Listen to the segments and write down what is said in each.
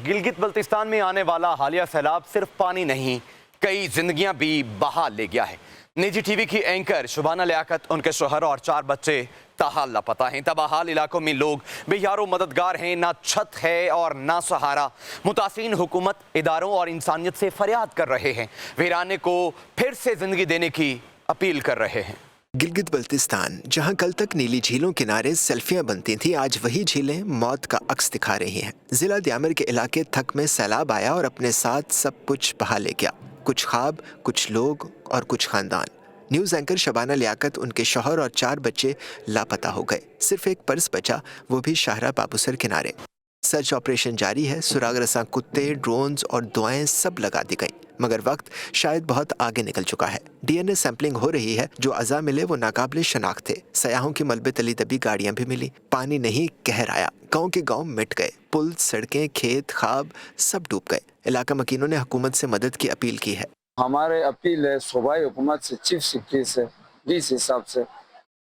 गिलगित बल्तिस्तान में आने वाला हालिया सैलाब सिर्फ पानी नहीं, कई जिंदगियां भी बहा ले गया है। निजी टीवी की एंकर शुबाना लियाकत, उनके शोहर और 4 बच्चे ताहाल लापता हैं। तबाहाल इलाकों में लोग बेयारो मददगार हैं, ना छत है और ना सहारा। मुतासिन हुकूमत, इदारों और इंसानियत से फरियाद कर रहे हैं, वीराने को फिर से जिंदगी देने की अपील कर रहे हैं। गिलगित बल्तिस्तान, जहां कल तक नीली झीलों किनारे सेल्फियां बनती थीं, आज वही झीलें मौत का अक्स दिखा रही हैं। जिला द्यामर के इलाके थक में सैलाब आया और अपने साथ सब कुछ बहा ले गया। कुछ ख्वाब, कुछ लोग और कुछ खानदान। न्यूज़ एंकर शबाना लियाकत, उनके शौहर और 4 बच्चे लापता हो गए। सिर्फ एक पर्स बचा, वो भी शाहरा बाबूसर किनारे। सर्च ऑपरेशन जारी है। सुराग रसां कुत्ते, ड्रोन्स और दुआएं सब लगा दी गई, मगर वक्त शायद बहुत आगे निकल चुका है। डीएनए सैंपलिंग हो रही है। जो अज़ा मिले वो नाकाबिले शनाख्त थे। सयाहों की मलबे तली दबी गाड़ियां भी मिली। पानी नहीं, कहर आया। गाँव के गाँव मिट गए। पुल, सड़कें, खेत, ख्वाब सब डूब गए। इलाका मकीनों ने हुकूमत से मदद की अपील की है। हमारे अपील है सूबाई हुकूमत से, चीफ सेक्रेटरी से, डीसी साहब से,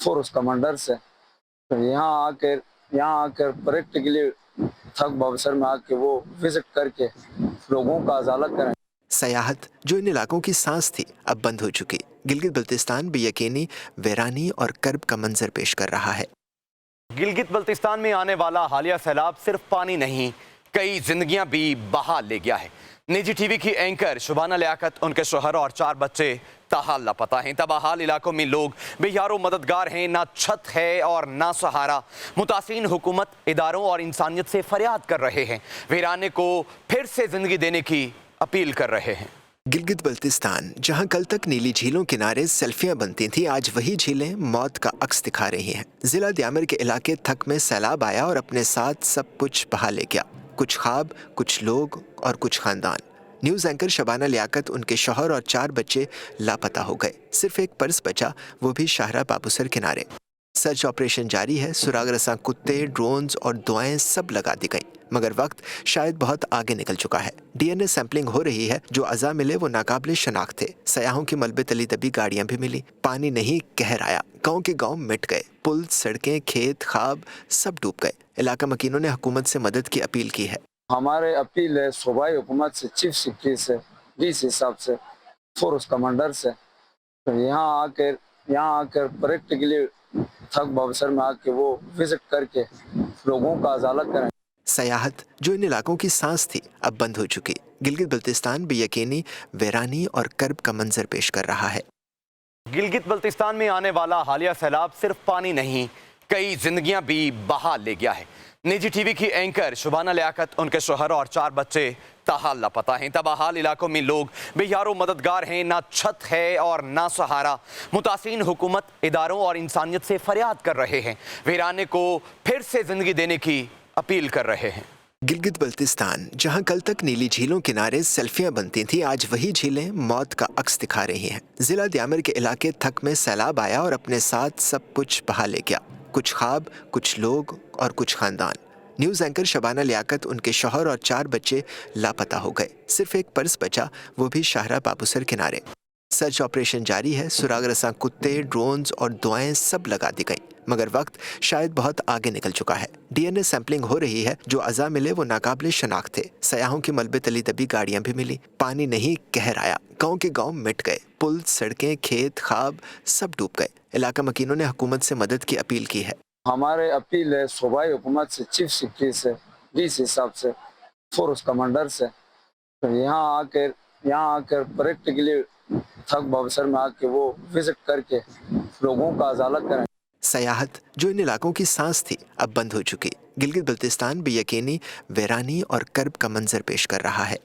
फोर्स कमांडर से, तो यहाँ आकर प्रैक्टिकली थक बाबसर में आके वो विजिट करके लोगों का अजालत करें। सयाहत जो इन इलाकों की सांस थी, अब बंद हो चुकी। गिलगित बल्तिस्तान बेयकीनी, वीरानी और कर्ब का मंजर पेश कर रहा है। गिलगित बल्तिस्तान में आने वाला हालिया सैलाब सिर्फ पानी नहीं, कई जिंदगियां भी बहा ले गया है। निजी टीवी की एंकर शुबाना लियाकत, उनके शोहर और 4 बच्चे ताहाल लापता हैं। तबाहाल इलाकों में लोग बेयारो मददगार हैं, ना छत है और ना सहारा। मुतासिन हुकूमत, इदारों और इंसानियत से फरियाद कर रहे हैं, वीराने को फिर से जिंदगी देने की अपील कर रहे हैं। गिलगित बल्तिस्तान, जहां कल तक नीली झीलों किनारे सेल्फियां बनती थीं, आज वही झीलें मौत का अक्स दिखा रही हैं। जिला द्यामर के इलाके थक में सैलाब आया और अपने साथ सब कुछ बहा ले गया। कुछ ख्वाब, कुछ लोग और कुछ खानदान। न्यूज़ एंकर शबाना लियाकत, उनके शौहर और 4 बच्चे लापता हो गए। सिर्फ एक पर्स बचा, वो भी शाहरा बाबूसर किनारे। सर्च ऑपरेशन जारी है। सुराग रसां कुत्ते, ड्रोन्स और दुआएं सब लगा दी गई, मगर वक्त शायद बहुत आगे निकल चुका है। डीएनए सैंपलिंग हो रही है। जो अज़ा मिले वो नाकाबिले शनाख्त थे। सयाहों की मलबे तली दबी गाड़ियां भी मिली। पानी नहीं, कहर आया। गाँव के गाँव मिट गए। पुल, सड़कें, खेत, ख्वाब सब डूब गए। इलाका मकीनों ने हुकूमत से मदद की अपील की है। हमारे अपील है सूबाई हुकूमत से, चीफ सेक्रेटरी से, डीसी साहब से, फोर्स कमांडर से, तो यहाँ आकर प्रैक्टिकली थक बाबसर में आके वो विजिट करके लोगों का अजालत करें। सयाहत जो इन इलाकों की सांस थी, अब बंद हो चुकी। गिलगित बल्तिस्तान बेयकीनी, वीरानी और कर्ब का मंजर पेश कर रहा है। गिलगित बल्तिस्तान में आने वाला हालिया सैलाब सिर्फ पानी नहीं, कई जिंदगियां भी बहा ले गया है। निजी टीवी की एंकर शुबाना लियाकत, उनके शोहर और 4 बच्चे ताहाल लापता हैं। तबाहाल इलाकों में लोग बेयारो मददगार हैं, ना छत है और ना सहारा। मुतासिन हुकूमत, इदारों और इंसानियत से फरियाद कर रहे हैं, वीराने को फिर से जिंदगी देने की अपील कर रहे हैं। गिलगित बल्तिस्तान, जहां कल तक नीली झीलों किनारे सेल्फियां बनती थीं, आज वही झीलें मौत का अक्स दिखा रही हैं। जिला द्यामर के इलाके थक में सैलाब आया और अपने साथ सब कुछ बहा ले गया। कुछ ख्वाब, कुछ लोग और कुछ खानदान। न्यूज़ एंकर शबाना लियाकत, उनके शौहर और 4 बच्चे लापता हो गए। सिर्फ एक पर्स बचा, वो भी शाहरा बाबूसर किनारे। सर्च ऑपरेशन जारी है। सुराग रसां कुत्ते, ड्रोन्स और दुआएं सब लगा दी गई, मगर वक्त शायद बहुत आगे निकल चुका है। डीएनए सैंपलिंग हो रही है। जो अज़ा मिले वो नाकाबिले शनाख्त थे। सयाहों की मलबे तली दबी गाड़ियां भी मिली। पानी नहीं, कहर आया। गाँव के गाँव मिट गए। पुल, सड़कें, खेत, ख्वाब सब डूब गए। इलाका मकीनों ने हुकूमत से मदद की अपील की है। हमारे अपील है सूबाई हुकूमत से, चीफ सेक्रेटरी से, डीसी साहब से, फोर्स कमांडर से, तो यहाँ आकर प्रैक्टिकली थक बाबसर में आके वो विजिट करके लोगों का अजालत करें। सयाहत जो इन इलाकों की सांस थी, अब बंद हो चुकी। गिलगित बल्तिस्तान बेयकीनी, वीरानी और कर्ब का मंजर पेश कर रहा है।